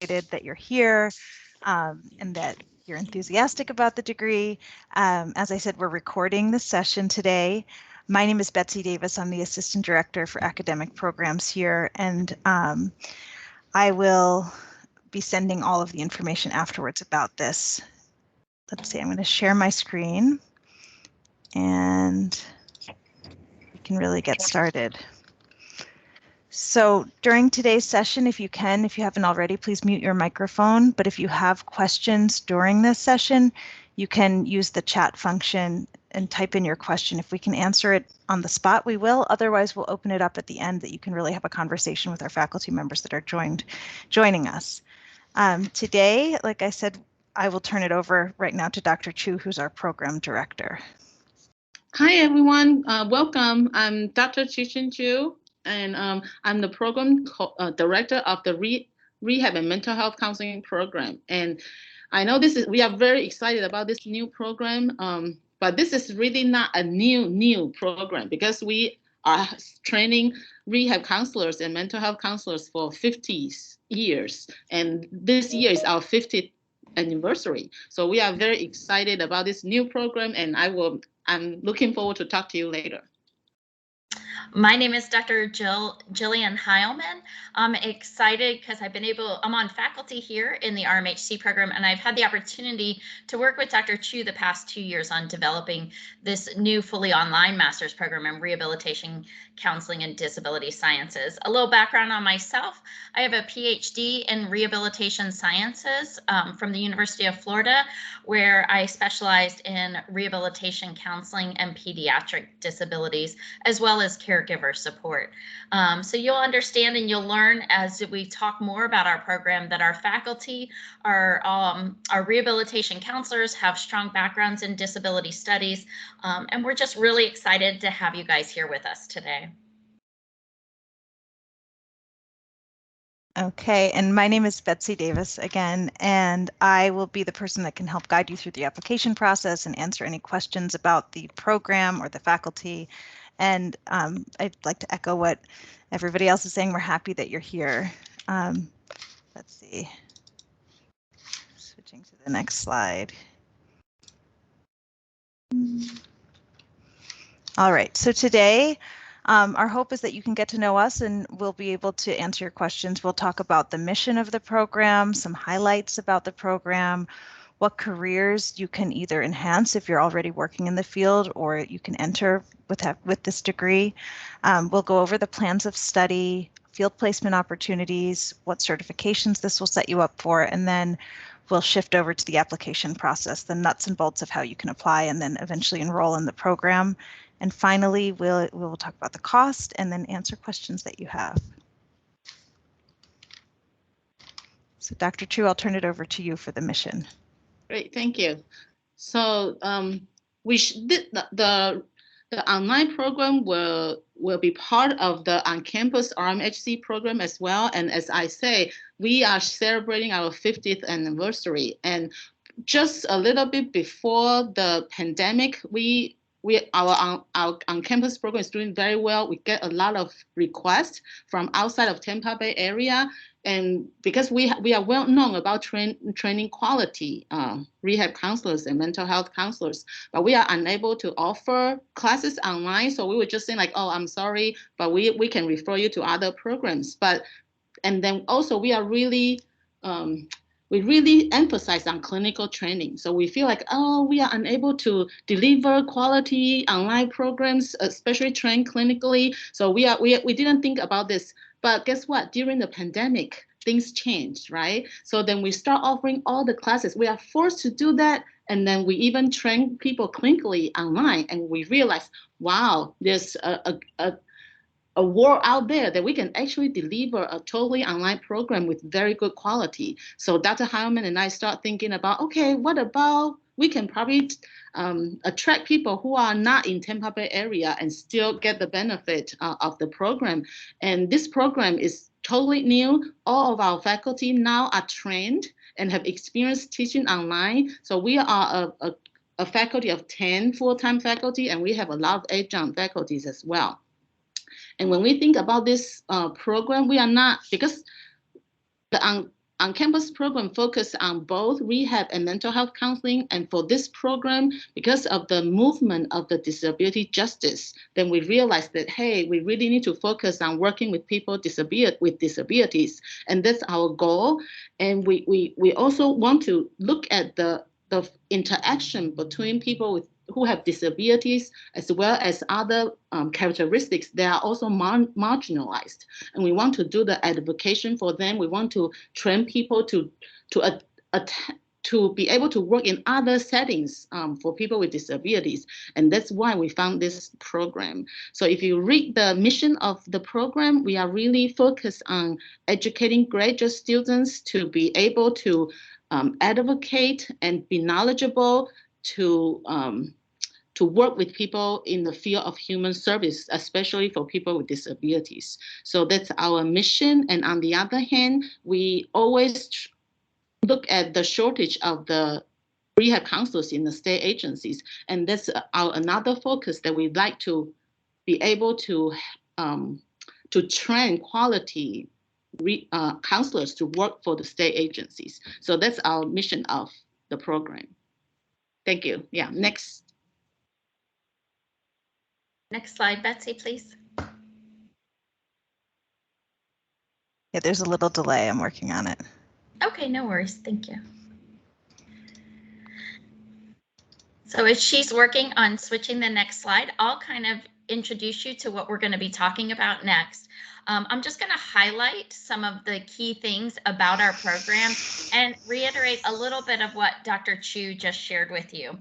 that you're here and that you're enthusiastic about the degree. As I said, we're recording this session today. My name is Betsy Davis. I'm the Assistant Director for Academic Programs here, and I will be sending all of the information afterwards about this. Let's see, I'm going to share my screen and we can really get started. So during today's session, if you haven't already, please mute your microphone. But if you have questions during this session, you can use the chat function and type in your question. If we can answer it on the spot, we will. Otherwise, we'll open it up at the end that you can really have a conversation with our faculty members that are joining us. Today, like I said, I will turn it over right now to Dr. Chu, who's our program director. Hi, everyone. Welcome. I'm Dr. Chichin Chu, and I'm the program director of the Rehab and Mental Health Counseling Program. And I know we are very excited about this new program, but this is really not a new program because we are training rehab counselors and mental health counselors for 50 years. And this year is our 50th anniversary. So we are very excited about this new program, and I'm looking forward to talk to you later. My name is Dr. Jillian Heilman. I'm excited because I'm on faculty here in the RMHC program, and I've had the opportunity to work with Dr. Chu the past 2 years on developing this new fully online master's program in rehabilitation, counseling, and disability sciences. A little background on myself. I have a PhD in rehabilitation sciences from the University of Florida, where I specialized in rehabilitation, counseling, and pediatric disabilities, as well as caregiver support. So you'll understand and you'll learn as we talk more about our program that our faculty, our rehabilitation counselors have strong backgrounds in disability studies, and we're just really excited to have you guys here with us today. Okay, and my name is Betsy Davis again, and I will be the person that can help guide you through the application process and answer any questions about the program or the faculty. And I'd like to echo what everybody else is saying. We're happy that you're here. Let's see. Switching to the next slide. All right, so today, our hope is that you can get to know us and we'll be able to answer your questions. We'll talk about the mission of the program, some highlights about the program, what careers you can either enhance if you're already working in the field or you can enter with this degree. We'll go over the plans of study, field placement opportunities, what certifications this will set you up for, and then we'll shift over to the application process, the nuts and bolts of how you can apply and then eventually enroll in the program. And finally, we'll talk about the cost and then answer questions that you have. So Dr. Chu, I'll turn it over to you for the mission. Great, thank you. So the online program will be part of the on-campus RMHC program as well. And as I say, we are celebrating our 50th anniversary. And just a little bit before the pandemic, our on-campus program is doing very well. We get a lot of requests from outside of Tampa Bay area. And because we are well known about training quality rehab counselors and mental health counselors, but we are unable to offer classes online. So we were just saying like, oh, I'm sorry, but we can refer you to other programs. And then also we are really, we really emphasize on clinical training. So we feel like, oh, we are unable to deliver quality online programs, especially trained clinically. So we didn't think about this. But guess what? During the pandemic, things changed, right? So then we start offering all the classes. We are forced to do that. And then we even train people clinically online. And we realize, wow, there's a world out there that we can actually deliver a totally online program with very good quality. So Dr. Heilman and I start thinking about, okay, what about we can probably attract people who are not in Tampa Bay area and still get the benefit of the program. And this program is totally new. All of our faculty now are trained and have experience teaching online. So we are a faculty of 10 full-time faculty, and we have a lot of adjunct faculties as well. And when we think about this program, we are not, because the on-campus program focus on both rehab and mental health counseling. And for this program, because of the movement of the disability justice, then we realized that, hey, we really need to focus on working with people with disabilities. And that's our goal. And we also want to look at the interaction between people who have disabilities as well as other characteristics that are also marginalized. And we want to do the advocacy for them. We want to train people to be able to work in other settings for people with disabilities. And that's why we found this program. So if you read the mission of the program, we are really focused on educating graduate students to be able to advocate and be knowledgeable to work with people in the field of human service, especially for people with disabilities. So that's our mission. And on the other hand, we always look at the shortage of the rehab counselors in the state agencies. And that's another focus that we'd like to be able to train quality counselors to work for the state agencies. So that's our mission of the program. Thank you. Yeah, next. Next slide, Betsy, please. Yeah, there's a little delay. I'm working on it. Okay, no worries. Thank you. So as she's working on switching the next slide, I'll kind of introduce you to what we're going to be talking about next. I'm just going to highlight some of the key things about our program and reiterate a little bit of what Dr. Chu just shared with you.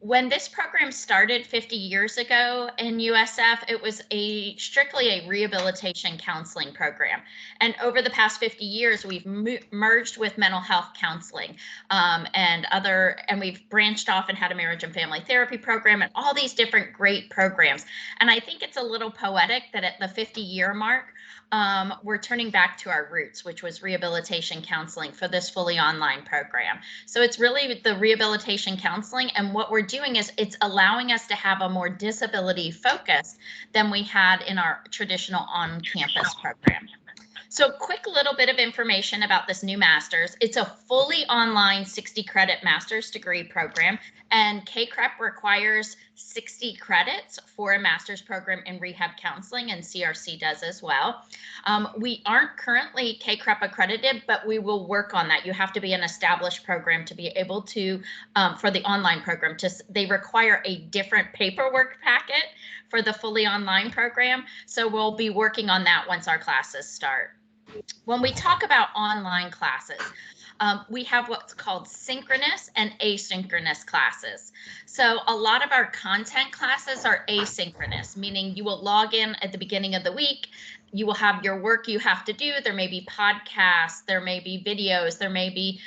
When this program started 50 years ago in USF, it was strictly a rehabilitation counseling program. And over the past 50 years, we've merged with mental health counseling and we've branched off and had a marriage and family therapy program and all these different great programs. And I think it's a little poetic that at the 50-year mark, we're turning back to our roots, which was rehabilitation counseling for this fully online program. So it's really the rehabilitation counseling, and what we're doing is it's allowing us to have a more disability focus than we had in our traditional on-campus program. So quick little bit of information about this new master's. It's a fully online 60-credit master's degree program, and KCREP requires 60 credits for a master's program in rehab counseling, and CRC does as well. We aren't currently KCREP accredited, but we will work on that. You have to be an established program to be able to, for the online program, they require a different paperwork packet for the fully online program. So we'll be working on that once our classes start. When we talk about online classes, we have what's called synchronous and asynchronous classes. So a lot of our content classes are asynchronous, meaning you will log in at the beginning of the week. You will have your work you have to do. There may be podcasts, there may be videos, there may be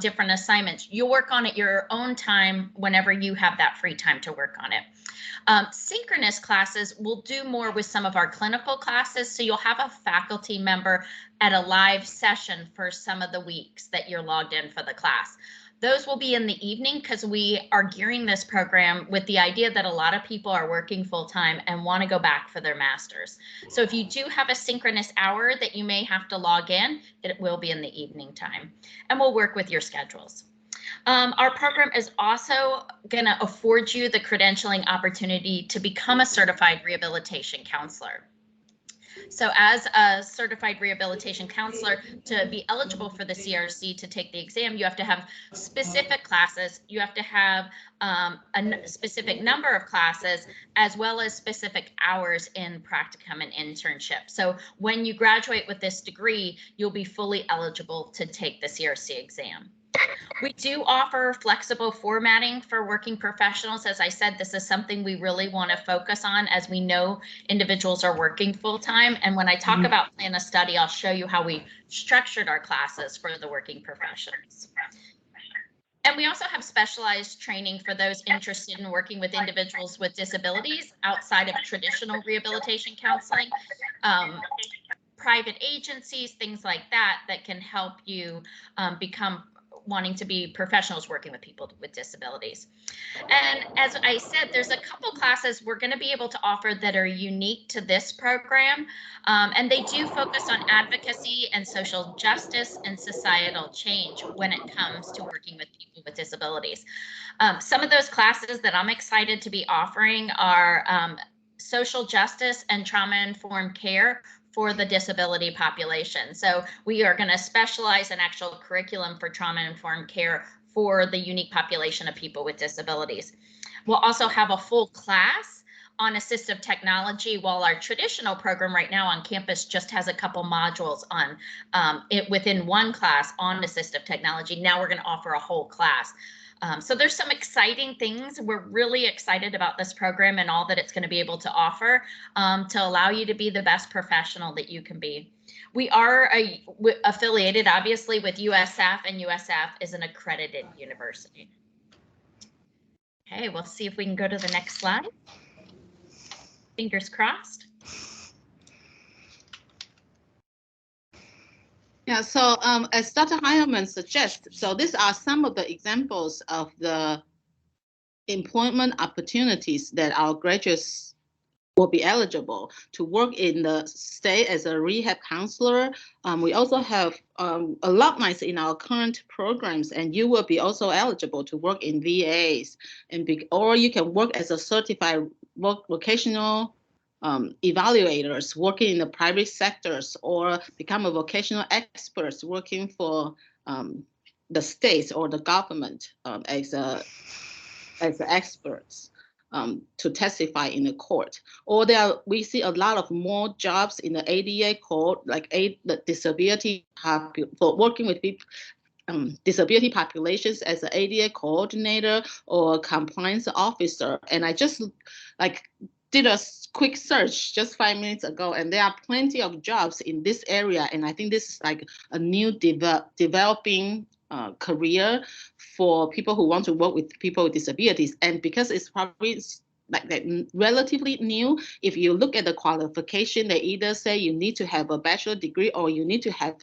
different assignments. You'll work on it your own time whenever you have that free time to work on it. Synchronous classes will do more with some of our clinical classes. So you'll have a faculty member at a live session for some of the weeks that you're logged in for the class. Those will be in the evening because we are gearing this program with the idea that a lot of people are working full time and want to go back for their masters. So if you do have a synchronous hour that you may have to log in, it will be in the evening time, and we'll work with your schedules. Our program is also going to afford you the credentialing opportunity to become a certified rehabilitation counselor. So as a certified rehabilitation counselor, to be eligible for the CRC to take the exam, you have to have specific classes. You have to have a specific number of classes, as well as specific hours in practicum and internship. So when you graduate with this degree, you'll be fully eligible to take the CRC exam. We do offer flexible formatting for working professionals. As I said, this is something we really want to focus on as we know individuals are working full time. And when I talk about plan a study, I'll show you how we structured our classes for the working professionals. And we also have specialized training for those interested in working with individuals with disabilities outside of traditional rehabilitation counseling. Private agencies, things like that, that can help you become wanting to be professionals working with people with disabilities. And as I said, there's a couple classes we're going to be able to offer that are unique to this program. And they do focus on advocacy and social justice and societal change when it comes to working with people with disabilities. Some of those classes that I'm excited to be offering are social justice and trauma-informed care for the disability population. So we are going to specialize in actual curriculum for trauma-informed care for the unique population of people with disabilities. We'll also have a full class on assistive technology, while our traditional program right now on campus just has a couple modules on it within one class on assistive technology. Now we're going to offer a whole class. So there's some exciting things. We're really excited about this program and all that it's going to be able to offer to allow you to be the best professional that you can be. We are affiliated, obviously, with USF, and USF is an accredited university. Okay, we'll see if we can go to the next slide. Fingers crossed. Yeah, so as Dr. Heilman suggests, so these are some of the examples of the employment opportunities that our graduates will be eligible to work in the state as a rehab counselor. We also have alumni in our current programs, and you will be also eligible to work in VAs, or you can work as a certified vocational evaluators working in the private sectors, or become a vocational experts working for the states or the government as experts to testify in the court. Or we see a lot of more jobs in the ADA court, like the disability for working with people. Disability populations as an ADA coordinator or compliance officer. And I just did a quick search just 5 minutes ago, and there are plenty of jobs in this area. And I think this is like a new developing career for people who want to work with people with disabilities. And because it's probably relatively new, if you look at the qualification, they either say you need to have a bachelor degree or you need to have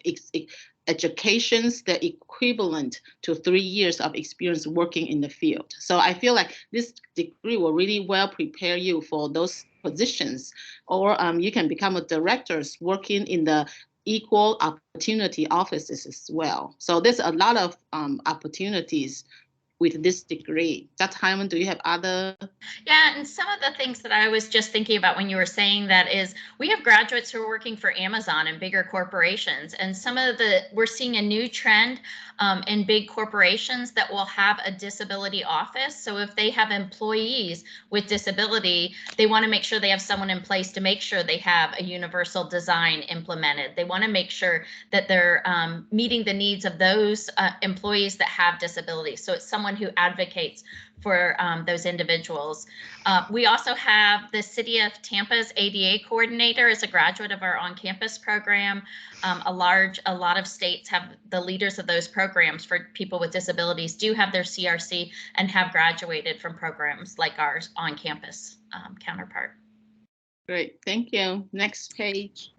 educations that equivalent to 3 years of experience working in the field. So I feel like this degree will really well prepare you for those positions. Or you can become a director working in the equal opportunity offices as well. So there's a lot of opportunities with this degree. Dr. Hyman, do you have other? Yeah, and some of the things that I was just thinking about when you were saying that is we have graduates who are working for Amazon and bigger corporations, and we're seeing a new trend in big corporations that will have a disability office. So if they have employees with disability, they want to make sure they have someone in place to make sure they have a universal design implemented. They want to make sure that they're meeting the needs of those employees that have disabilities. So it's someone who advocates for those individuals. We also have the City of Tampa's ADA coordinator as a graduate of our on-campus program. A lot of states have the leaders of those programs for people with disabilities do have their CRC and have graduated from programs like ours on-campus counterpart. Great, thank you. Next page,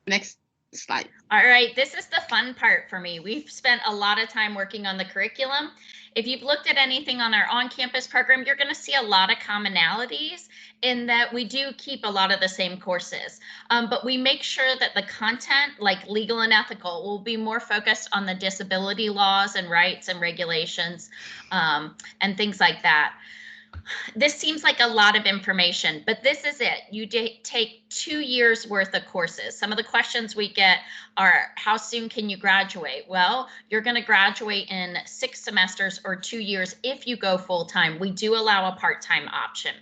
next slide. All right, this is the fun part for me. We've spent a lot of time working on the curriculum. If you've looked at anything on our on-campus program, you're going to see a lot of commonalities in that we do keep a lot of the same courses, but we make sure that the content, like legal and ethical, will be more focused on the disability laws and rights and regulations and things like that. This seems like a lot of information, but this is it. You take 2 years worth of courses. Some of the questions we get are, how soon can you graduate? Well, you're going to graduate in 6 semesters or 2 years if you go full time. We do allow a part-time option.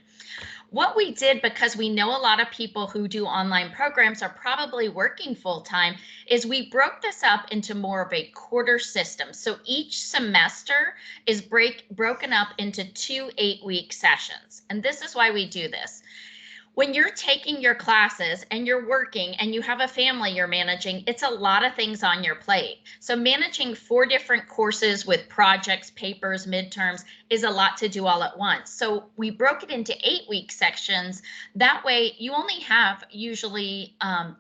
What we did, because we know a lot of people who do online programs are probably working full time, is we broke this up into more of a quarter system. So each semester is broken up into 2 8-week sessions. And this is why we do this. When you're taking your classes and you're working and you have a family you're managing, it's a lot of things on your plate. So managing 4 different courses with projects, papers, midterms is a lot to do all at once. So we broke it into 8-week sections. That way you only have usually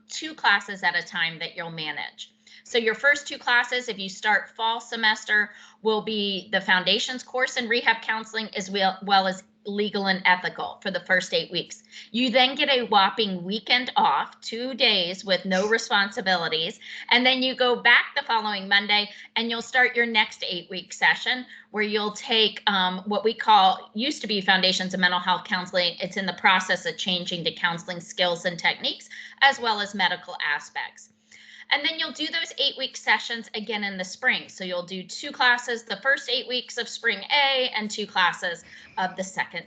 2 classes at a time that you'll manage. So your first 2 classes, if you start fall semester, will be the foundations course in rehab counseling, as well as legal and ethical for the first 8 weeks. You then get a whopping weekend off, 2 days with no responsibilities, and then you go back the following Monday and you'll start your next 8-week session where you'll take what we call, used to be Foundations of Mental Health Counseling. It's in the process of changing to counseling skills and techniques, as well as medical aspects. And then you'll do those 8-week sessions again in the spring. So you'll do 2 classes the first 8 weeks of spring A and 2 classes of the second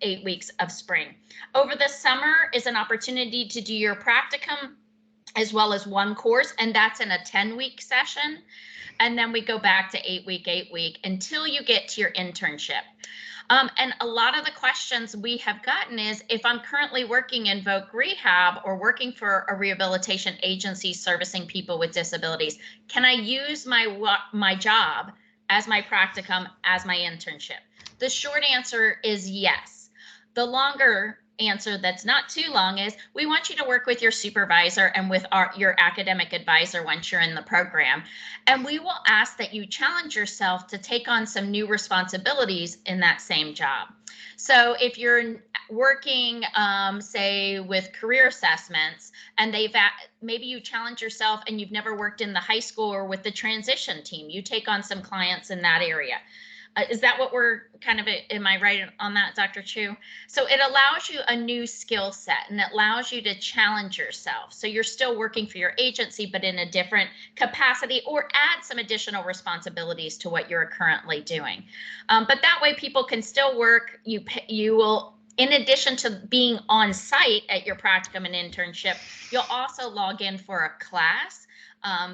8 weeks of spring. Over the summer is an opportunity to do your practicum as well as 1 course, and that's in a 10-week session. And then we go back to 8-week until you get to your internship. And a lot of the questions we have gotten is, if I'm currently working in Voc Rehab or working for a rehabilitation agency servicing people with disabilities, can I use my job as my practicum, as my internship? The short answer is yes. The longer answer, that's not too long, is we want you to work with your supervisor and with your academic advisor once you're in the program. And we will ask that you challenge yourself to take on some new responsibilities in that same job. So if you're working, say, with career assessments, and maybe you challenge yourself and you've never worked in the high school or with the transition team, you take on some clients in that area. Is that what we're kind of, am I right on that, Dr. Chu? So it allows you a new skill set and it allows you to challenge yourself. So you're still working for your agency, but in a different capacity, or add some additional responsibilities to what you're currently doing. But that way people can still work. You will, in addition to being on site at your practicum and internship, you'll also log in for a class.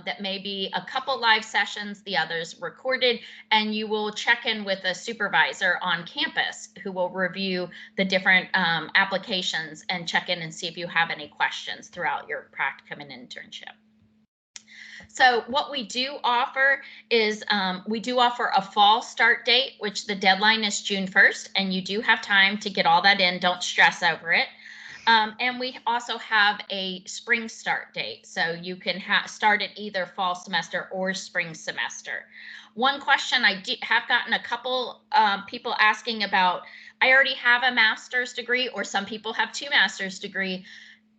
That may be a couple live sessions, the others recorded, and you will check in with a supervisor on campus who will review the different applications and check in and see if you have any questions throughout your practicum and internship. So what we do offer is we do offer a fall start date, which the deadline is June 1st, and you do have time to get all that in. Don't stress over it. And we also have a spring start date. So you can start at either fall semester or spring semester. One question I have gotten a couple people asking about, I already have a master's degree, or some people have 2 master's degrees,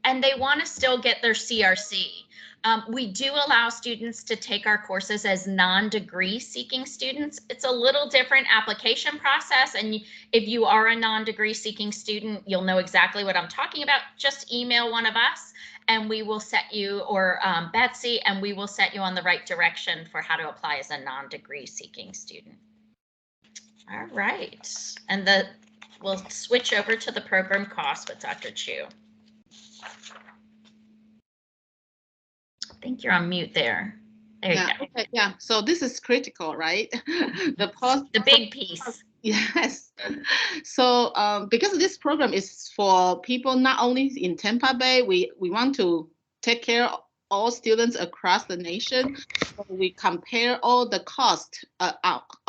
and they want to still get their CRC. We do allow students to take our courses as non-degree seeking students. It's a little different application process, and if you are a non-degree seeking student, you'll know exactly what I'm talking about. Just email one of us and we will set you, or Betsy, and we will set you on the right direction for how to apply as a non-degree seeking student. All right, and we'll switch over to the program cost with Dr. Chu. I think you're on mute there. There you go. Okay, yeah, so this is critical, right? The big piece. Yes. So because this program is for people not only in Tampa Bay, we want to take care of all students across the nation. So we compare all the cost of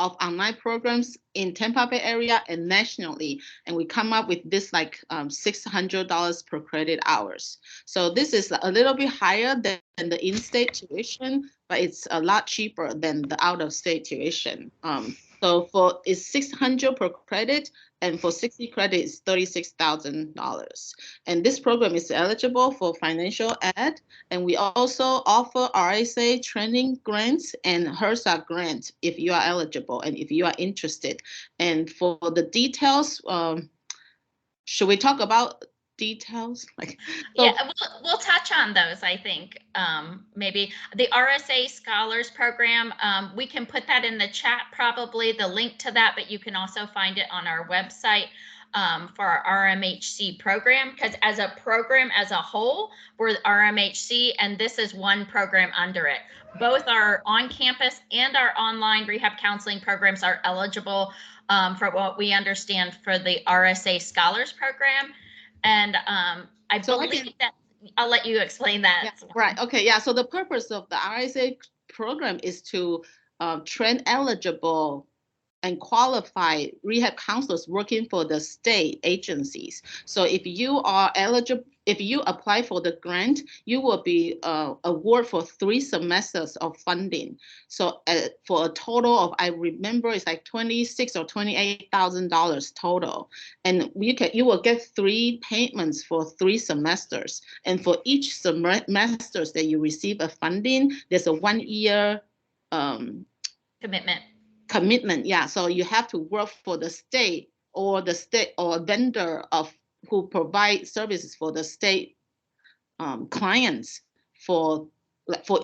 online programs in Tampa Bay area and nationally, and we come up with this like $600 per credit hours. So this is a little bit higher than the in-state tuition, but it's a lot cheaper than the out-of-state tuition. So it's $600 per credit, and for 60 credits, $36,000. And this program is eligible for financial aid, and we also offer RSA training grants and HRSA grants if you are eligible and if you are interested. And for the details, should we talk about details? Yeah, we'll touch on those, I think. Maybe the RSA Scholars Program, we can put that in the chat, probably the link to that, but you can also find it on our website for our RMHC program, because as a program as a whole, we're RMHC, and this is one program under it. Both our on-campus and our online rehab counseling programs are eligible for what we understand for the RSA Scholars Program. And I believe that I'll let you explain that. Yeah, right. Okay. Yeah. So the purpose of the RSA program is to train eligible and qualified rehab counselors working for the state agencies. So if you are eligible if you apply for the grant, you will be awarded for 3 semesters of funding. So for a total of, I remember it's like $26,000 or $28,000 total, and you will get 3 payments for 3 semesters. And for each semesters that you receive a funding, there's a 1-year commitment. Yeah, so you have to work for the state or a vendor of who provide services for the state clients for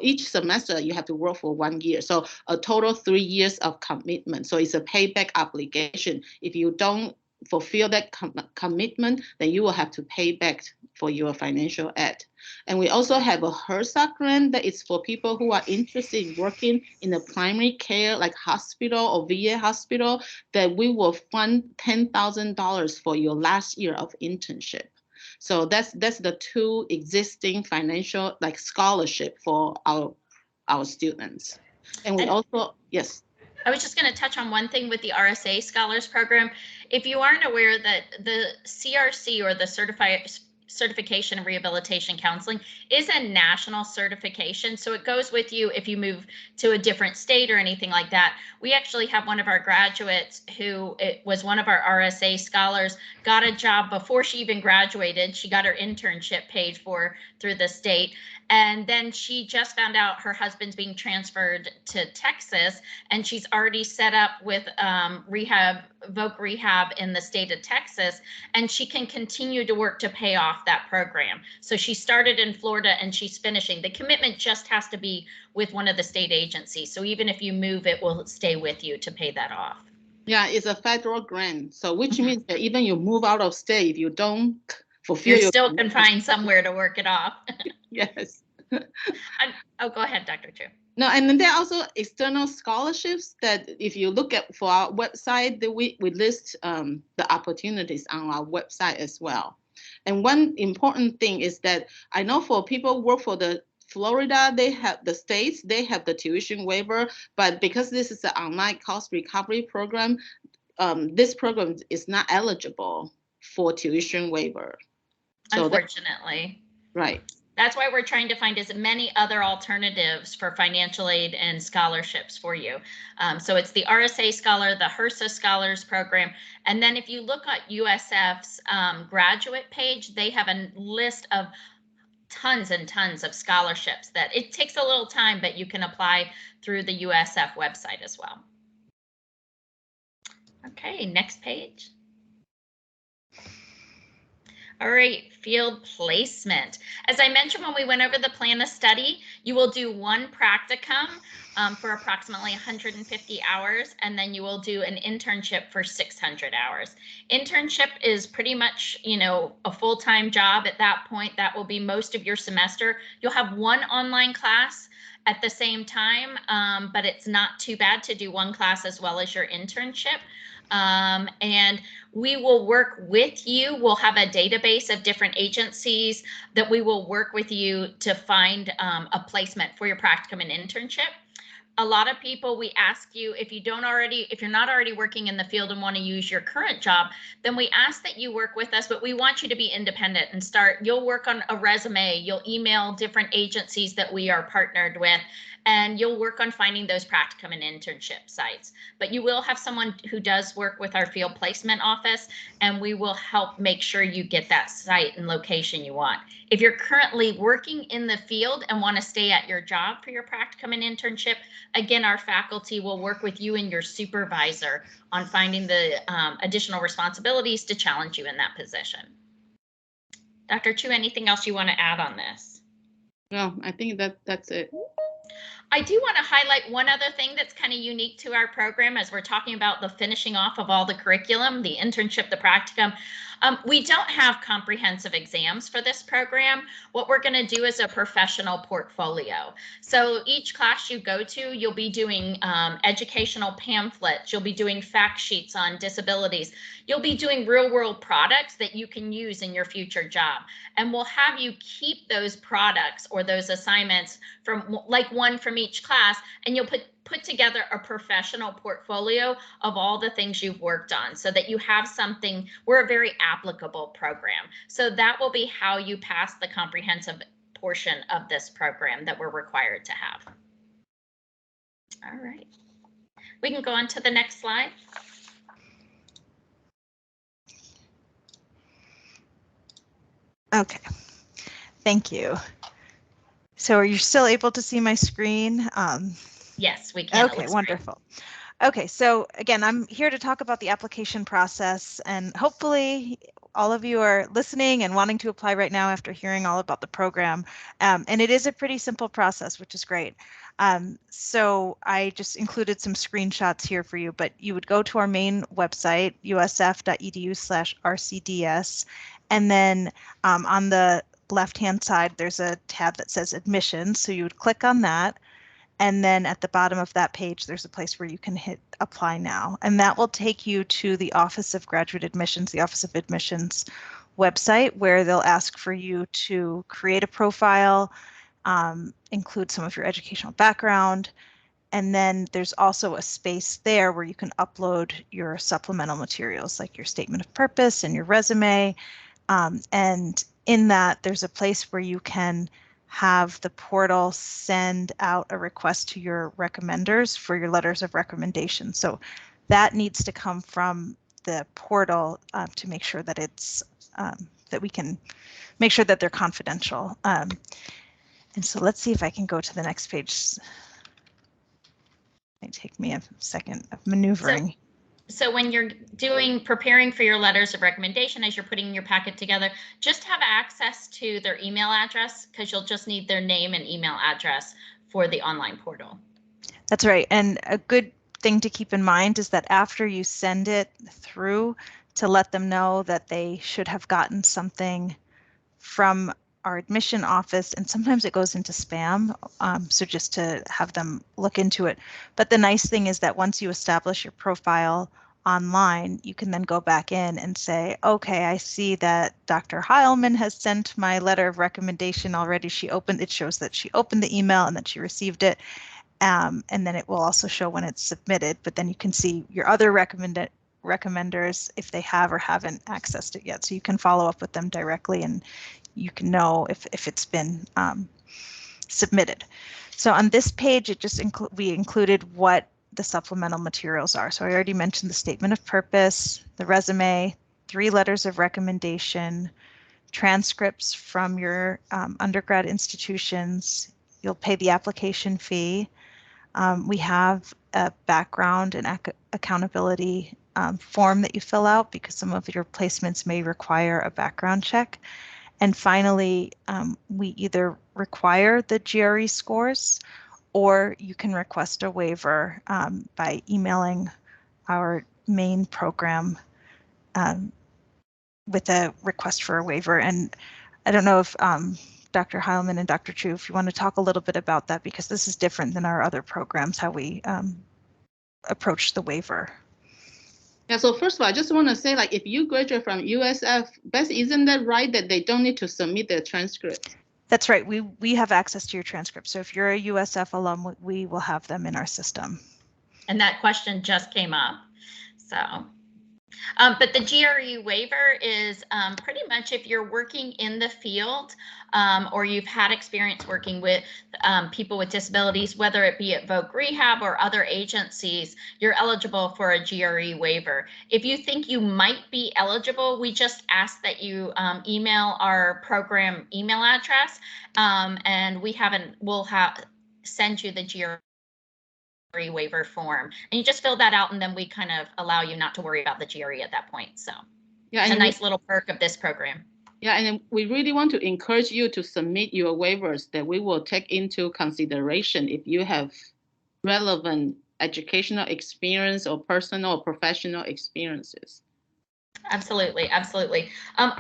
each semester. You have to work for 1 year, so a total 3 years of commitment. So it's a payback obligation. If you don't fulfill that commitment, then you will have to pay back for your financial aid. And we also have a HRSA grant that is for people who are interested in working in the primary care, like hospital or VA hospital, that we will fund $10,000 for your last year of internship. So that's the 2 existing financial like scholarship for our students. And we also, yes. I was just going to touch on one thing with the RSA Scholars Program. If you aren't aware that the CRC, or the Certification in Rehabilitation Counseling, is a national certification. So it goes with you if you move to a different state or anything like that. We actually have one of our graduates who was one of our RSA scholars, got a job before she even graduated. She got her internship paid for through the state. And then she just found out her husband's being transferred to Texas, and she's already set up with Voc Rehab in the state of Texas, and she can continue to work to pay off that program. So she started in Florida and she's finishing. The commitment just has to be with one of the state agencies. So even if you move, it will stay with you to pay that off. Yeah, it's a federal grant. So which means that even you move out of state, if you don't fulfill, you still can find somewhere to work it off. Yes. Oh, go ahead, Dr. Chu. No, and then there are also external scholarships that if you look at for our website, that we list the opportunities on our website as well. And one important thing is that I know for people who work for the Florida, they have the tuition waiver, but because this is an online cost recovery program, this program is not eligible for tuition waiver. So unfortunately. Right. That's why we're trying to find as many other alternatives for financial aid and scholarships for you. So it's the RSA Scholar, the HRSA Scholars Program. And then if you look at USF's graduate page, they have a list of tons and tons of scholarships that it takes a little time, but you can apply through the USF website as well. Okay, next page. All right, field placement. As I mentioned when we went over the plan of study, you will do 1 practicum for approximately 150 hours, and then you will do an internship for 600 hours. Internship is pretty much, a full-time job at that point. That will be most of your semester. You'll have 1 online class at the same time, but it's not too bad to do 1 class as well as your internship. And we will work with you. We'll have a database of different agencies that we will work with you to find a placement for your practicum and internship. A lot of people, we ask you, if you're not already working in the field and want to use your current job, then we ask that you work with us, but we want you to be independent and you'll work on a resume, you'll email different agencies that we are partnered with, and you'll work on finding those practicum and internship sites. But you will have someone who does work with our field placement office, and we will help make sure you get that site and location you want. If you're currently working in the field and want to stay at your job for your practicum and internship, again, our faculty will work with you and your supervisor on finding the additional responsibilities to challenge you in that position. Dr. Chu, anything else you want to add on this? No, I think that's it. I do want to highlight one other thing that's kind of unique to our program as we're talking about the finishing off of all the curriculum, the internship, the practicum. We don't have comprehensive exams for this program. What we're going to do is a professional portfolio. So each class you go to, you'll be doing educational pamphlets. You'll be doing fact sheets on disabilities. You'll be doing real world products that you can use in your future job. And we'll have you keep those products or those assignments from like 1 from each class, and you'll put put together a professional portfolio of all the things you've worked on so that you have something. We're a very applicable program. So that will be how you pass the comprehensive portion of this program that we're required to have. All right. We can go on to the next slide. Okay, thank you. So are you still able to see my screen? Yes, we can. Okay, wonderful. Okay, so again, I'm here to talk about the application process, and hopefully all of you are listening and wanting to apply right now after hearing all about the program. And it is a pretty simple process, which is great. So I just included some screenshots here for you, but you would go to our main website, usf.edu/RCDS, and then on the left-hand side, there's a tab that says admissions. So you would click on that. And then at the bottom of that page, there's a place where you can hit apply now. And that will take you to the Office of Graduate Admissions, the Office of Admissions website, where they'll ask for you to create a profile, include some of your educational background. And then there's also a space there where you can upload your supplemental materials like your statement of purpose and your resume. And in that, there's a place where you can have the portal send out a request to your recommenders for your letters of recommendation. So that needs to come from the portal to make sure that it's that we can make sure that they're confidential. And so let's see if I can go to the next page. It might take me a second of maneuvering. So when you're preparing for your letters of recommendation, as you're putting your packet together, just have access to their email address, because you'll just need their name and email address for the online portal. That's right. And a good thing to keep in mind is that after you send it through, to let them know that they should have gotten something from our admission office, and sometimes it goes into spam, so just to have them look into it. But the nice thing is that once you establish your profile online, you can then go back in and say, okay, I see that Dr. Heilman has sent my letter of recommendation already. It shows that she opened the email and that she received it. And then it will also show when it's submitted, but then you can see your other recommenders if they have or haven't accessed it yet. So you can follow up with them directly and you can know if it's been submitted. So on this page, we included what the supplemental materials are. So I already mentioned the statement of purpose, the resume, 3 letters of recommendation, transcripts from your undergrad institutions. You'll pay the application fee. We have a background and accountability form that you fill out because some of your placements may require a background check. And finally, we either require the GRE scores or you can request a waiver by emailing our main program with a request for a waiver. And I don't know if Dr. Heilman and Dr. Chu, if you want to talk a little bit about that, because this is different than our other programs, how we approach the waiver. Yeah, so first of all, I just want to say, like, if you graduate from USF, isn't that right that they don't need to submit their transcript? That's right. We have access to your transcript. So if you're a USF alum, we will have them in our system. And that question just came up. So, but the GRE waiver is pretty much if you're working in the field or you've had experience working with people with disabilities, whether it be at Voc Rehab or other agencies, you're eligible for a GRE waiver. If you think you might be eligible, we just ask that you email our program email address and we'll send you the GRE waiver form, and you just fill that out, and then we kind of allow you not to worry about the GRE at that point. So yeah, it's a nice little perk of this program. Yeah, and we really want to encourage you to submit your waivers that we will take into consideration if you have relevant educational experience or personal or professional experiences. Absolutely, absolutely.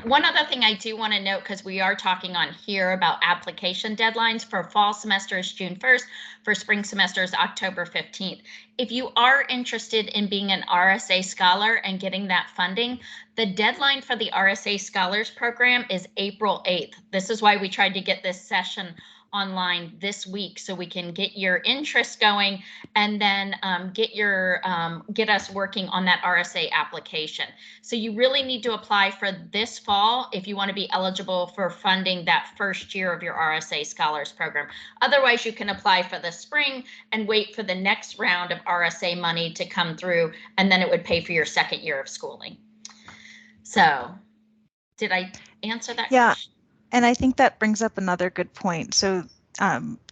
One other thing I do want to note, because we are talking on here about application deadlines for fall semester is June 1st, for spring semester is October 15th. If you are interested in being an RSA scholar and getting that funding, the deadline for the RSA Scholars Program is April 8th. This is why we tried to get this session online this week so we can get your interest going and then get us working on that RSA application. So you really need to apply for this fall if you want to be eligible for funding that first year of your RSA Scholars Program. Otherwise, you can apply for the spring and wait for the next round of RSA money to come through, and then it would pay for your second year of schooling. So did I answer that question? And I think that brings up another good point. So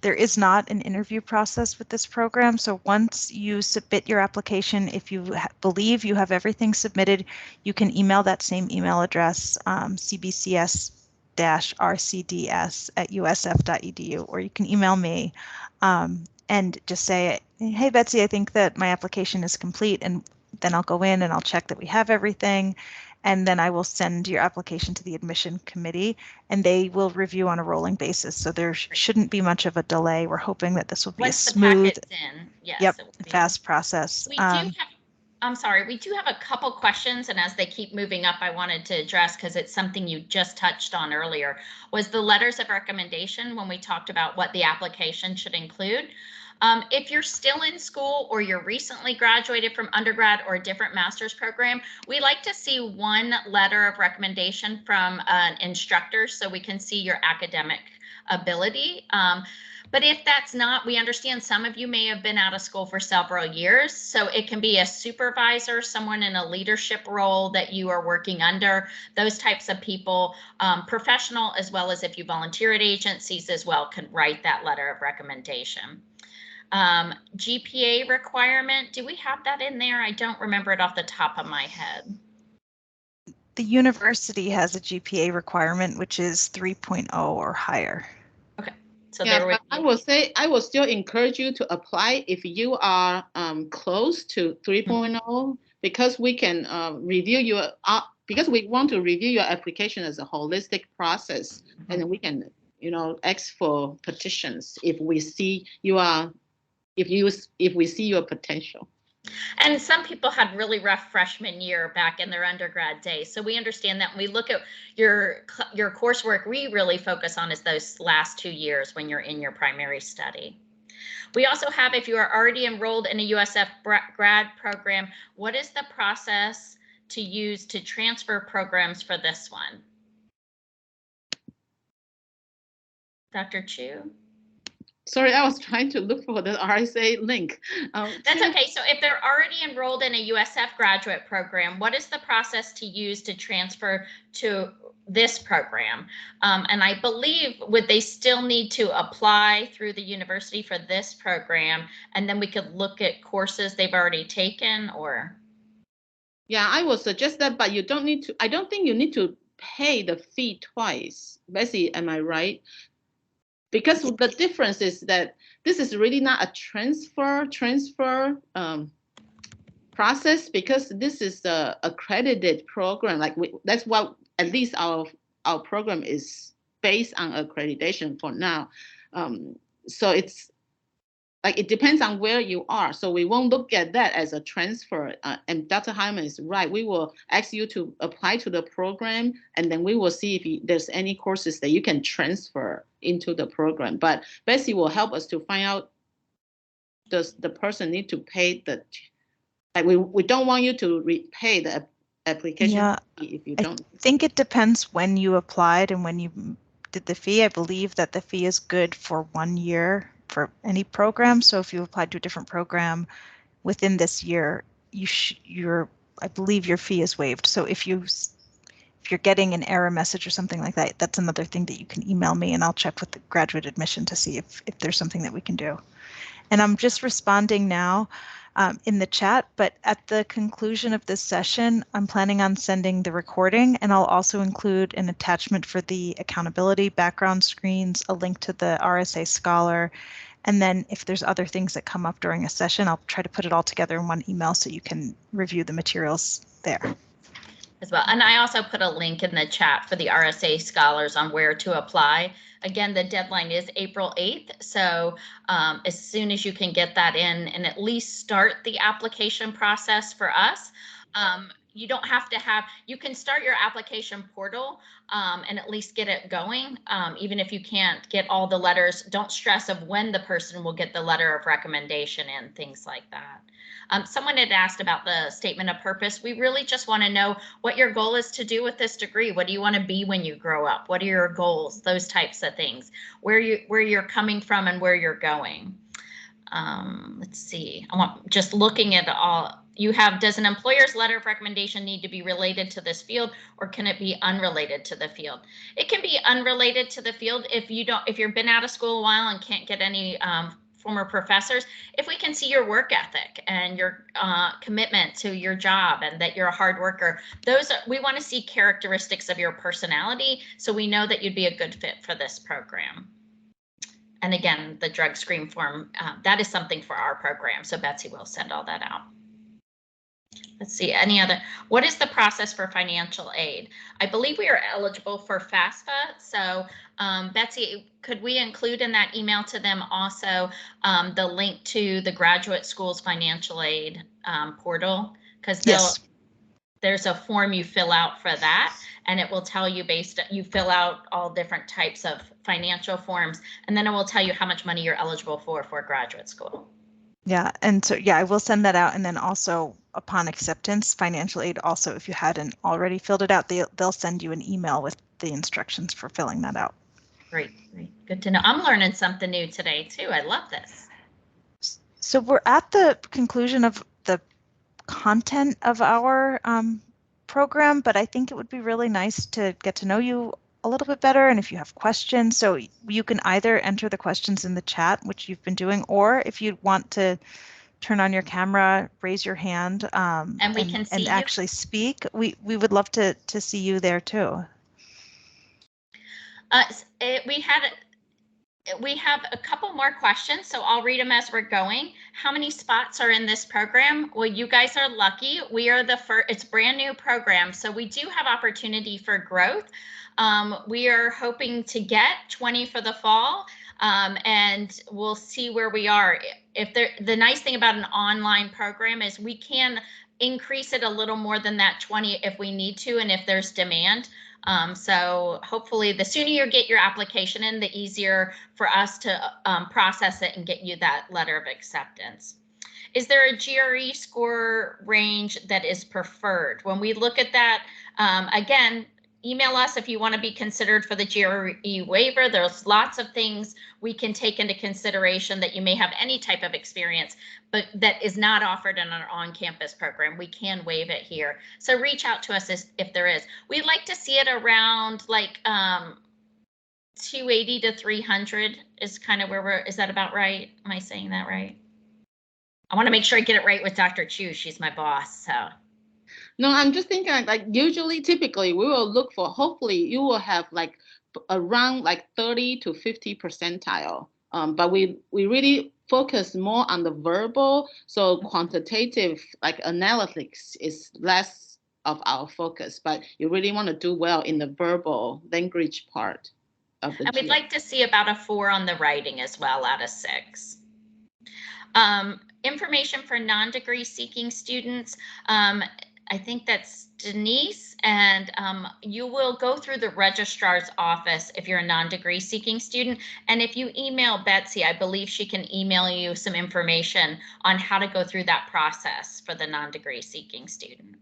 there is not an interview process with this program. So once you submit your application, if you believe you have everything submitted, you can email that same email address, cbcs-rcds@usf.edu, or you can email me and just say, hey, Betsy, I think that my application is complete. And then I'll go in and I'll check that we have everything. And then I will send your application to the admission committee, and they will review on a rolling basis. So there shouldn't be much of a delay. We're hoping that this will be Once a smooth, yes, fast process. We do have, I'm sorry, we do have a couple questions, and as they keep moving up, I wanted to address, because it's something you just touched on earlier, was the letters of recommendation when we talked about what the application should include. If you're still in school or you're recently graduated from undergrad or a different master's program, we like to see one letter of recommendation from an instructor so we can see your academic ability. But if that's not, we understand some of you may have been out of school for several years. So it can be a supervisor, someone in a leadership role that you are working under, those types of people, professional, as well as if you volunteer at agencies as well, can write that letter of recommendation. GPA requirement, do we have that in there? I don't remember it off the top of my head. The university has a GPA requirement, which is 3.0 or higher. Okay. So yeah, there would I will say, I will still encourage you to apply if you are close to 3.0, because we can review your, because we want to review your application as a holistic process, and then we can, ask for petitions if we see you are, if we see your potential. And some people had really rough freshman year back in their undergrad days. So we understand that when we look at your coursework, we really focus on is those last 2 years when you're in your primary study. We also have, if you are already enrolled in a USF grad program, what is the process to use to transfer programs for this one? Dr. Chu? Sorry, I was trying to look for the RSA link. That's okay. So if they're already enrolled in a USF graduate program, what is the process to use to transfer to this program? And I believe, would they still need to apply through the university for this program, and then we could look at courses they've already taken, or? Yeah, I would suggest that, but you don't need to, I don't think you need to pay the fee twice. Bessie, am I right? Because the difference is that this is really not a transfer process, because this is a accredited program. Like that's what, at least our program is based on accreditation for now. So it's like, it depends on where you are. So we won't look at that as a transfer. And Dr. Hyman is right. We will ask you to apply to the program, and then we will see if there's any courses that you can transfer into the program. But Bessie will help us to find out, does the person need to pay the, like we don't want you to repay the application fee if you don't. I think it depends when you applied and when you did the fee. I believe that the fee is good for 1 year for any program. So if you applied to a different program within this year, I believe your fee is waived. So if you're getting an error message or something like that, that's another thing that you can email me, and I'll check with the graduate admission to see if there's something that we can do. And I'm just responding now in the chat, but at the conclusion of this session, I'm planning on sending the recording, and I'll also include an attachment for the accountability background screens, a link to the RSA Scholar, and then if there's other things that come up during a session, I'll try to put it all together in one email so you can review the materials there. As well. And I also put a link in the chat for the RSA Scholars on where to apply. Again, the deadline is April 8th. So as soon as you can get that in and at least start the application process for us, you don't have to have, you can start your application portal and at least get it going. Even if you can't get all the letters, don't stress of when the person will get the letter of recommendation and things like that. Someone had asked about the statement of purpose. We really just want to know what your goal is to do with this degree. What do you want to be when you grow up? What are your goals? Those types of things. Where you're coming from and where you're going. Let's see. I want just looking at all. You have, does an employer's letter of recommendation need to be related to this field, or can it be unrelated to the field? It can be unrelated to the field if you've been out of school a while and can't get any former professors. If we can see your work ethic and your commitment to your job and that you're a hard worker, we want to see characteristics of your personality so we know that you'd be a good fit for this program. And again, the drug screen form, that is something for our program. So Betsy will send all that out. Let's see, any other, what is the process for financial aid? I believe we are eligible for FAFSA. So Betsy, could we include in that email to them also the link to the graduate school's financial aid portal? Because there's a form you fill out for that, and it will tell you you fill out all different types of financial forms, and then it will tell you how much money you're eligible for graduate school. Yeah, and so I will send that out, and then also upon acceptance, financial aid also, if you hadn't already filled it out, they'll send you an email with the instructions for filling that out. Great, good to know. I'm learning something new today too. I love this. So we're at the conclusion of the content of our program, but I think it would be really nice to get to know you a little bit better, and if you have questions, so you can either enter the questions in the chat, which you've been doing, or if you want to turn on your camera, raise your hand, and we can see and actually speak. We would love to see you there too. We have a couple more questions, so I'll read them as we're going. How many spots are in this program? Well, you guys are lucky. We are the first, it's a brand new program, so we do have opportunity for growth. We are hoping to get 20 for the fall, and we'll see where we are. The nice thing about an online program is we can increase it a little more than that 20 if we need to, and if there's demand. So hopefully the sooner you get your application in, the easier for us to process it and get you that letter of acceptance. Is there a GRE score range that is preferred? When we look at that, again, email us if you want to be considered for the GRE waiver. There's lots of things we can take into consideration that you may have any type of experience, but that is not offered in our on-campus program. We can waive it here. So reach out to us if there is. We'd like to see it around like 280 to 300 is kind of where is that about right? Am I saying that right? I want to make sure I get it right with Dr. Chu. She's my boss, so. No, I'm just thinking like typically we will look for, hopefully you will have like around like 30 to 50 percentile. But we really focus more on the verbal, so quantitative like analytics is less of our focus, but you really want to do well in the verbal language part of the And we'd like to see about a 4 on the writing as well out of 6. Information for non-degree seeking students. I think that's Denise, and you will go through the registrar's office if you're a non-degree seeking student. And if you email Betsy, I believe she can email you some information on how to go through that process for the non-degree seeking student.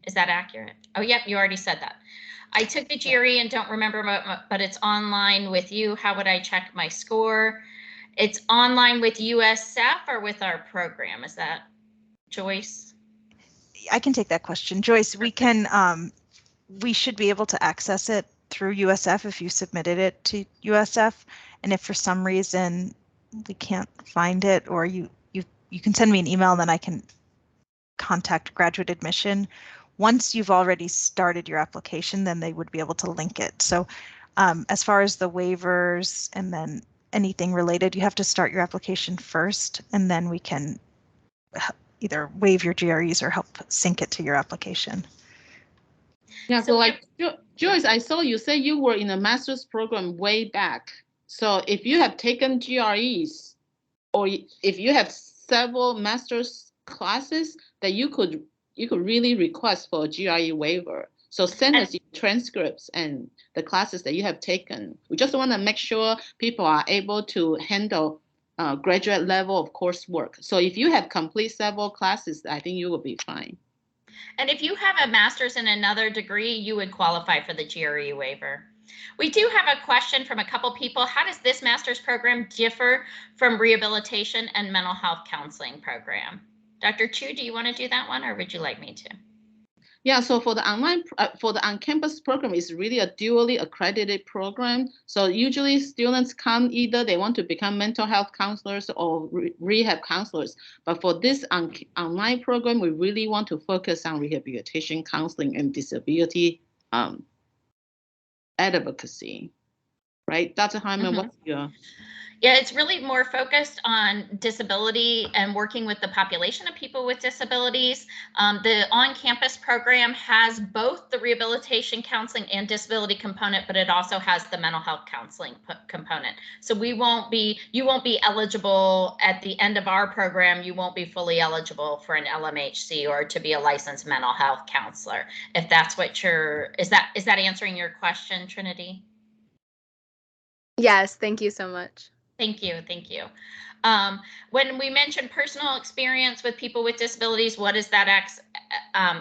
Is that accurate? Oh, yep, you already said that. I took the GRE and don't remember, but it's online with you. How would I check my score? It's online with USF or with our program. Is that Joyce? I can take that question. Joyce, we can, we should be able to access it through USF if you submitted it to USF. And if for some reason we can't find it, or you can send me an email, and then I can contact graduate admission. Once you've already started your application, then they would be able to link it. So as far as the waivers and then anything related, you have to start your application first, and then we can either waive your GREs or help sync it to your application. Yeah, so like Joyce, I saw you say you were in a master's program way back. So if you have taken GREs, or if you have several master's classes, that you could you could really request for a GRE waiver. So send us your transcripts and the classes that you have taken. We just want to make sure people are able to handle graduate level of coursework. So if you have complete several classes, I think you will be fine. And if you have a master's in another degree, you would qualify for the GRE waiver. We do have a question from a couple people. How does this master's program differ from rehabilitation and mental health counseling program? Dr. Chu, do you want to do that one, or would you like me to? Yeah, so for the on-campus program, it's really a dually accredited program. So usually students come, either they want to become mental health counselors or rehab counselors. But for this online program, we really want to focus on rehabilitation counseling and disability advocacy. Right, Dr. Hyman, what's your... Yeah, it's really more focused on disability and working with the population of people with disabilities. The on-campus program has both the rehabilitation counseling and disability component, but it also has the mental health counseling component. So you won't be eligible at the end of our program. You won't be fully eligible for an LMHC or to be a licensed mental health counselor. If that's what is that answering your question, Trinity? Yes, thank you so much. Thank you. Thank you. When we mention personal experience with people with disabilities, what is that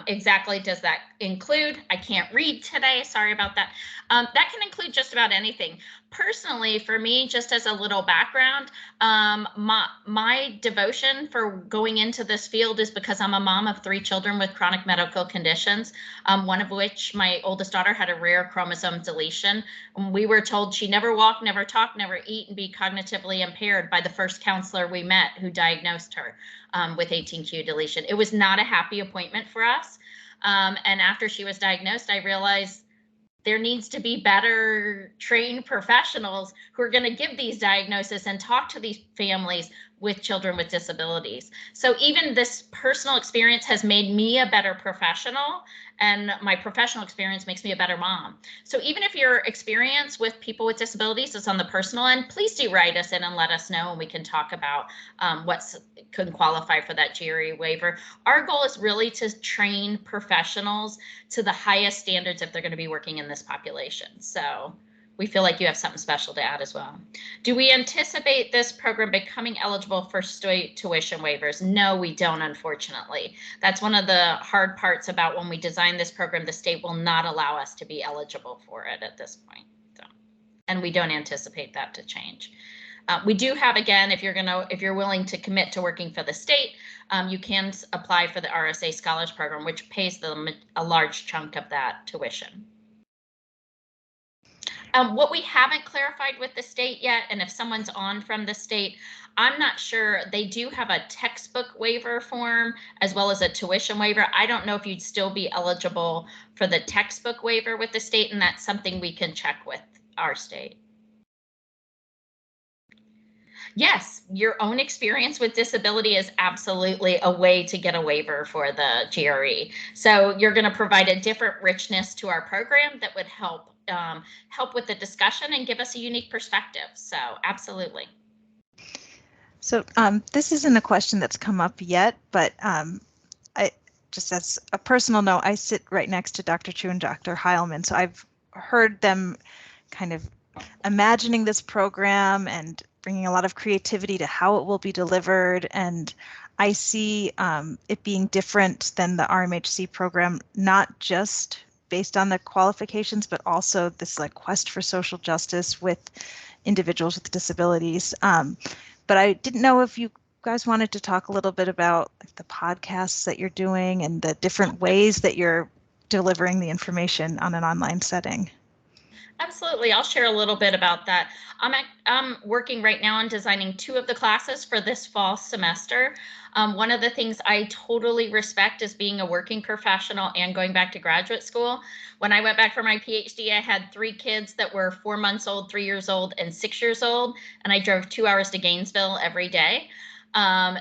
exactly does that include? I can't read today. Sorry about that. That can include just about anything. Personally, for me, just as a little background, my devotion for going into this field is because I'm a mom of 3 children with chronic medical conditions, one of which, my oldest daughter, had a rare chromosome deletion. We were told she never walk, never talk, never eat, and be cognitively impaired by the first counselor we met who diagnosed her with 18q deletion. It was not a happy appointment for us. And after she was diagnosed, I realized there needs to be better trained professionals who are going to give these diagnoses and talk to these families with children with disabilities. So even this personal experience has made me a better professional, and my professional experience makes me a better mom. So even if your experience with people with disabilities is on the personal end, please do write us in and let us know, and we can talk about what can qualify for that GRE waiver. Our goal is really to train professionals to the highest standards if they're going to be working in this population. So we feel like you have something special to add as well. Do we anticipate this program becoming eligible for state tuition waivers? No, we don't, unfortunately. That's one of the hard parts about when we design this program. The state will not allow us to be eligible for it at this point. So, and we don't anticipate that to change. We do have, again, if you're willing to commit to working for the state, you can apply for the RSA Scholars Program, which pays them a large chunk of that tuition. What we haven't clarified with the state yet, and if someone's on from the state, I'm not sure. They do have a textbook waiver form as well as a tuition waiver. I don't know if you'd still be eligible for the textbook waiver with the state, and that's something we can check with our state. Yes, your own experience with disability is absolutely a way to get a waiver for the GRE. So you're going to provide a different richness to our program that would help with the discussion and give us a unique perspective. So absolutely. So this isn't a question that's come up yet, but I just as a personal note, I sit right next to Dr. Chu and Dr. Heilman, so I've heard them kind of imagining this program and bringing a lot of creativity to how it will be delivered, and I see it being different than the RMHC program, not just based on the qualifications, but also this like quest for social justice with individuals with disabilities. But I didn't know if you guys wanted to talk a little bit about the podcasts that you're doing and the different ways that you're delivering the information on an online setting. Absolutely. I'll share a little bit about that. I'm working right now on designing 2 of the classes for this fall semester. One of the things I totally respect is being a working professional and going back to graduate school. When I went back for my PhD, I had 3 kids that were 4 months old, 3 years old, and 6 years old, and I drove 2 hours to Gainesville every day.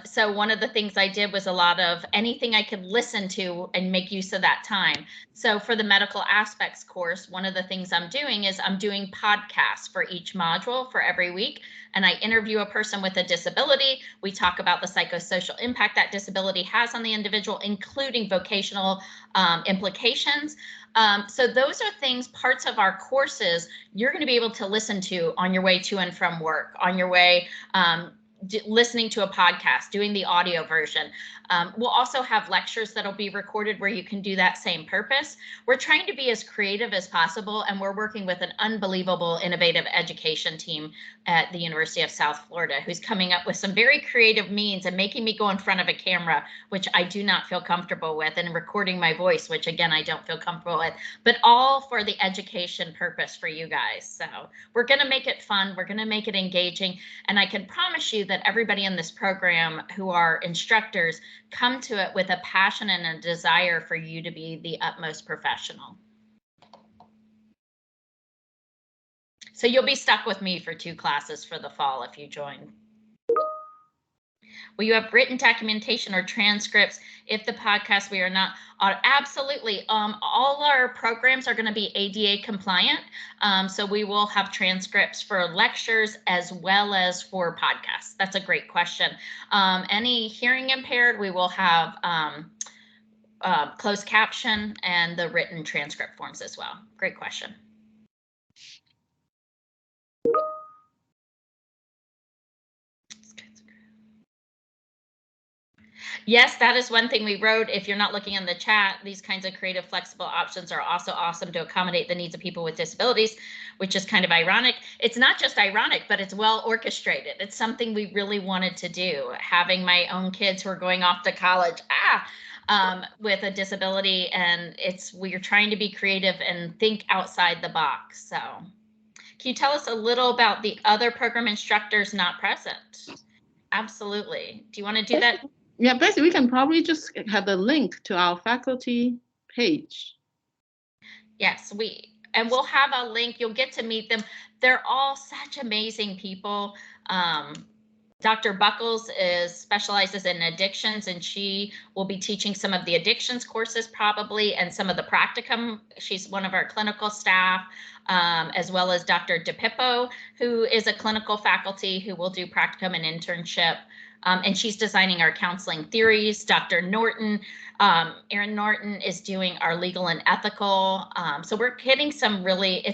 So one of the things I did was a lot of anything I could listen to and make use of that time. So for the medical aspects course, one of the things I'm doing is I'm doing podcasts for each module for every week. And I interview a person with a disability. We talk about the psychosocial impact that disability has on the individual, including vocational implications. So those are things, parts of our courses, you're going to be able to listen to on your way to and from work, on your way listening to a podcast, doing the audio version. We'll also have lectures that'll be recorded where you can do that same purpose. We're trying to be as creative as possible, and we're working with an unbelievable, innovative education team at the University of South Florida who's coming up with some very creative means and making me go in front of a camera, which I do not feel comfortable with, and recording my voice, which again, I don't feel comfortable with, but all for the education purpose for you guys. So we're going to make it fun. We're going to make it engaging. And I can promise you that everybody in this program who are instructors come to it with a passion and a desire for you to be the utmost professional. So you'll be stuck with me for 2 classes for the fall if you join. Will you have written documentation or transcripts if the podcast we are not? Absolutely. All our programs are going to be ADA compliant. So we will have transcripts for lectures as well as for podcasts. That's a great question. Any hearing impaired, we will have closed caption and the written transcript forms as well. Great question. Yes, that is one thing we wrote. If you're not looking in the chat, these kinds of creative, flexible options are also awesome to accommodate the needs of people with disabilities, which is kind of ironic. It's not just ironic, but it's well orchestrated. It's something we really wanted to do. Having my own kids who are going off to college, with a disability, and we're trying to be creative and think outside the box. So can you tell us a little about the other program instructors not present? Absolutely. Do you want to do that? Yeah, basically, we can probably just have the link to our faculty page. Yes, we'll have a link. You'll get to meet them. They're all such amazing people. Dr. Buckles specializes in addictions, and she will be teaching some of the addictions courses probably, and some of the practicum. She's one of our clinical staff, as well as Dr. DePippo, who is a clinical faculty who will do practicum and internship. And she's designing our counseling theories. Dr. Norton, Erin Norton is doing our legal and ethical. So we're getting some really,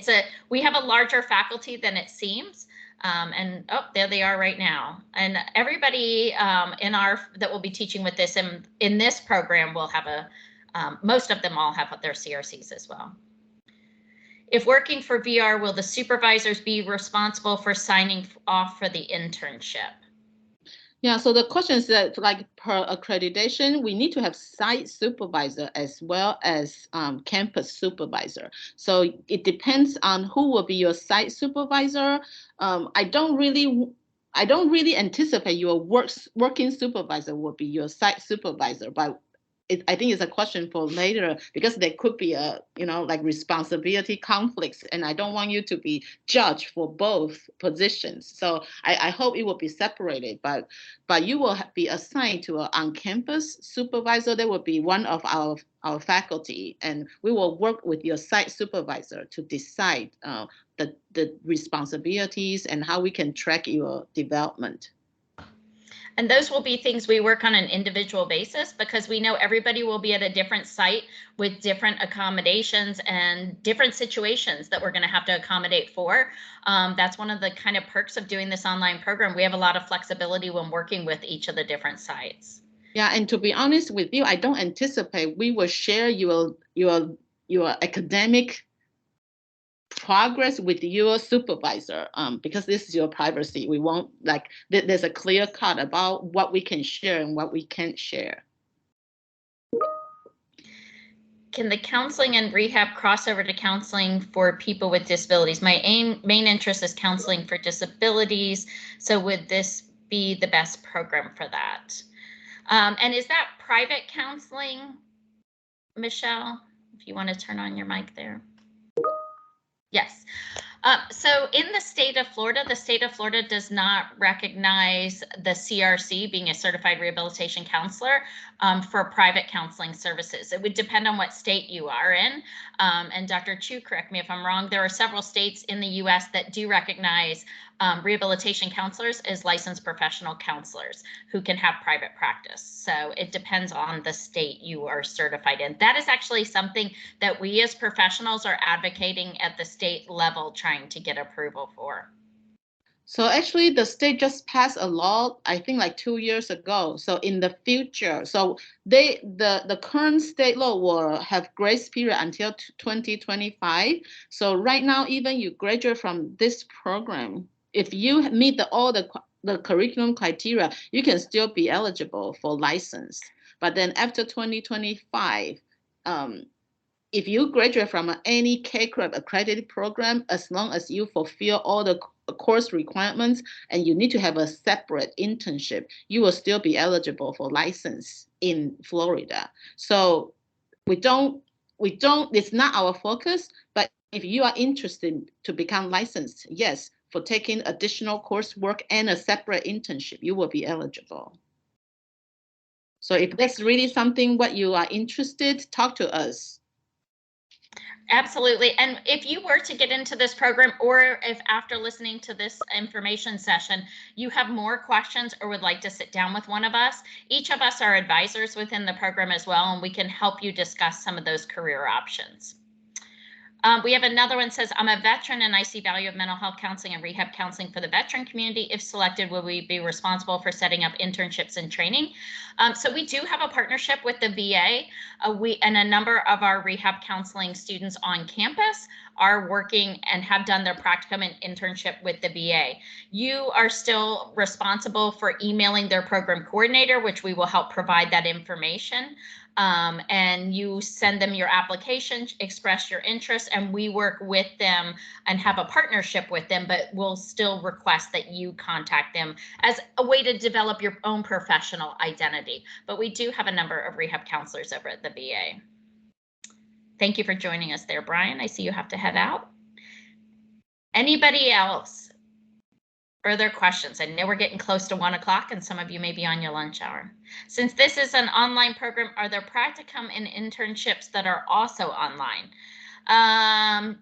we have a larger faculty than it seems. And there they are right now. And everybody that will be teaching with this in this program will have most of them all have their CRCs as well. If working for VR, will the supervisors be responsible for signing off for the internship? Yeah, so the question is that, like, per accreditation, we need to have site supervisor as well as campus supervisor. So it depends on who will be your site supervisor. I don't really anticipate your working supervisor will be your site supervisor, but I think it's a question for later, because there could be like responsibility conflicts, and I don't want you to be judged for both positions. So I hope it will be separated, but you will be assigned to an on-campus supervisor. That will be one of our faculty, and we will work with your site supervisor to decide the responsibilities and how we can track your development. And those will be things we work on an individual basis, because we know everybody will be at a different site with different accommodations and different situations that we're going to have to accommodate for. That's one of the kind of perks of doing this online program. We have a lot of flexibility when working with each of the different sites. Yeah, and to be honest with you, I don't anticipate we will share your academic progress with your supervisor, because this is your privacy. We won't, like, there's a clear cut about what we can share and what we can't share. Can the counseling and rehab cross over to counseling for people with disabilities? My main interest is counseling for disabilities. So would this be the best program for that? And is that private counseling, Michelle? If you want to turn on your mic there. Yes. So in the state of Florida does not recognize the CRC, being a certified rehabilitation counselor, for private counseling services. It would depend on what state you are in. And Dr. Chu, correct me if I'm wrong, there are several states in the US that do recognize rehabilitation counselors as licensed professional counselors who can have private practice. So it depends on the state you are certified in. That is actually something that we as professionals are advocating at the state level, trying to get approval for. So actually the state just passed a law, I think like 2 years ago. So in the future, so the current state law will have grace period until 2025. So right now, even you graduate from this program, if you meet all the curriculum criteria, you can still be eligible for license. But then after 2025, if you graduate from any CACREP accredited program, as long as you fulfill all the course requirements and you need to have a separate internship, you will still be eligible for license in Florida. So it's not our focus, but if you are interested to become licensed, yes, for taking additional coursework and a separate internship, you will be eligible. So if that's really something what you are interested, talk to us. Absolutely. And if you were to get into this program, or if after listening to this information session, you have more questions or would like to sit down with one of us, each of us are advisors within the program as well, and we can help you discuss some of those career options. We have another one says, I'm a veteran and I see value of mental health counseling and rehab counseling for the veteran community. If selected, will we be responsible for setting up internships and training? So we do have a partnership with the VA. And a number of our rehab counseling students on campus are working and have done their practicum and internship with the VA. You are still responsible for emailing their program coordinator, which we will help provide that information. And you send them your application, express your interest, and we work with them and have a partnership with them, but we'll still request that you contact them as a way to develop your own professional identity. But we do have a number of rehab counselors over at the VA. Thank you for joining us there, Brian. I see you have to head out. Anybody else? Further questions? I know we're getting close to 1 o'clock and some of you may be on your lunch hour. Since this is an online program, are there practicum and internships that are also online? I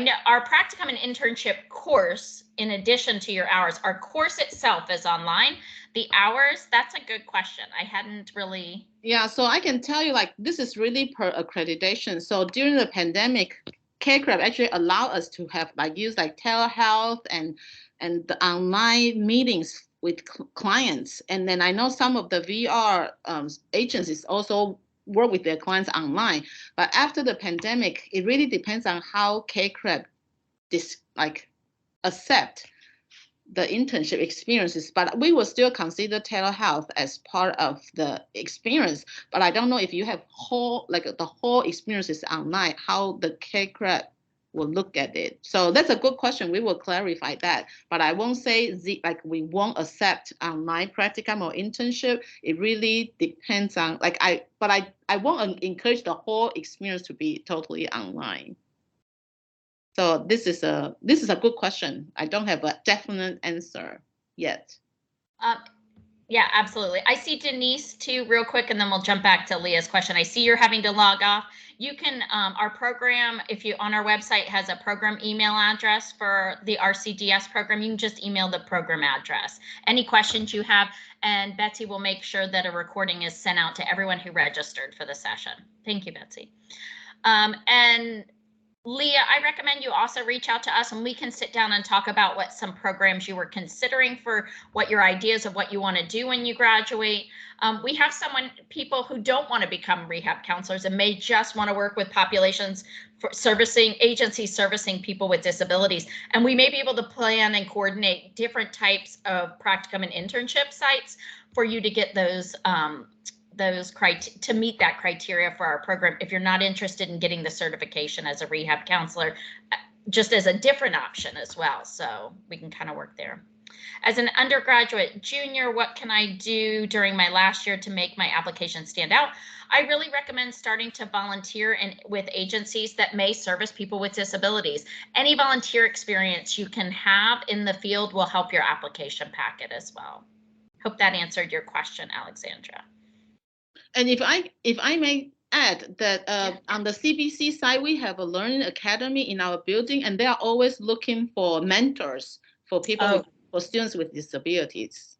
know our practicum and internship course, in addition to your hours, our course itself is online. The hours, that's a good question. I hadn't really. Yeah, so I can tell you, like, this is really per accreditation. So during the pandemic, CACREP actually allowed us to have use telehealth and the online meetings with clients. And then I know some of the VR agencies also work with their clients online. But after the pandemic, it really depends on how CACREP accept the internship experiences, but we will still consider telehealth as part of the experience. But I don't know if you have the whole experience is online, how the CACREP will look at it. So that's a good question. We will clarify that. But I won't say we won't accept online practicum or internship. It really depends on I won't encourage the whole experience to be totally online. So this is a good question. I don't have a definite answer yet. Yeah, absolutely. I see Denise too, real quick, and then we'll jump back to Leah's question. I see you're having to log off. You can, our program, if you on our website has a program email address for the RCDS program, you can just email the program address. Any questions you have, and Betsy will make sure that a recording is sent out to everyone who registered for the session. Thank you, Betsy. And Leah, I recommend you also reach out to us and we can sit down and talk about what some programs you were considering for what your ideas of what you want to do when you graduate. We have people who don't want to become rehab counselors and may just want to work with populations for agencies servicing people with disabilities. And we may be able to plan and coordinate different types of practicum and internship sites for you to get those to meet that criteria for our program. If you're not interested in getting the certification as a rehab counselor, just as a different option as well. So we can kind of work there. As an undergraduate junior, what can I do during my last year to make my application stand out? I really recommend starting to volunteer with agencies that may service people with disabilities. Any volunteer experience you can have in the field will help your application packet as well. Hope that answered your question, Alexandra. And if I may add that on the CBC side, we have a learning academy in our building, and they are always looking for mentors for people for students with disabilities.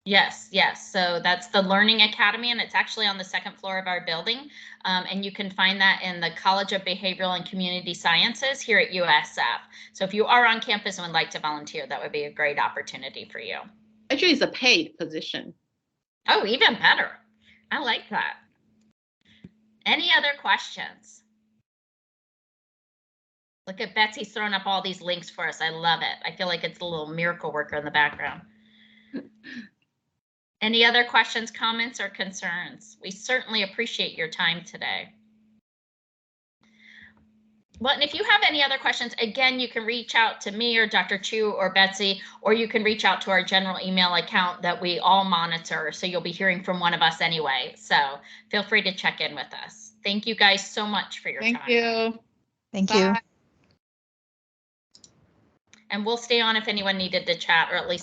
Yes, yes. So that's the Learning Academy, and it's actually on the second floor of our building. And you can find that in the College of Behavioral and Community Sciences here at USF. So if you are on campus and would like to volunteer, that would be a great opportunity for you. Actually, it's a paid position. Oh, even better. I like that. Any other questions? Look at Betsy throwing up all these links for us. I love it. I feel like it's a little miracle worker in the background. Any other questions, comments, or concerns? We certainly appreciate your time today. Well, and if you have any other questions, again, you can reach out to me or Dr. Chu or Betsy, or you can reach out to our general email account that we all monitor. So you'll be hearing from one of us anyway. So feel free to check in with us. Thank you guys so much for your time. Thank you. Thank you. And we'll stay on if anyone needed to chat or at least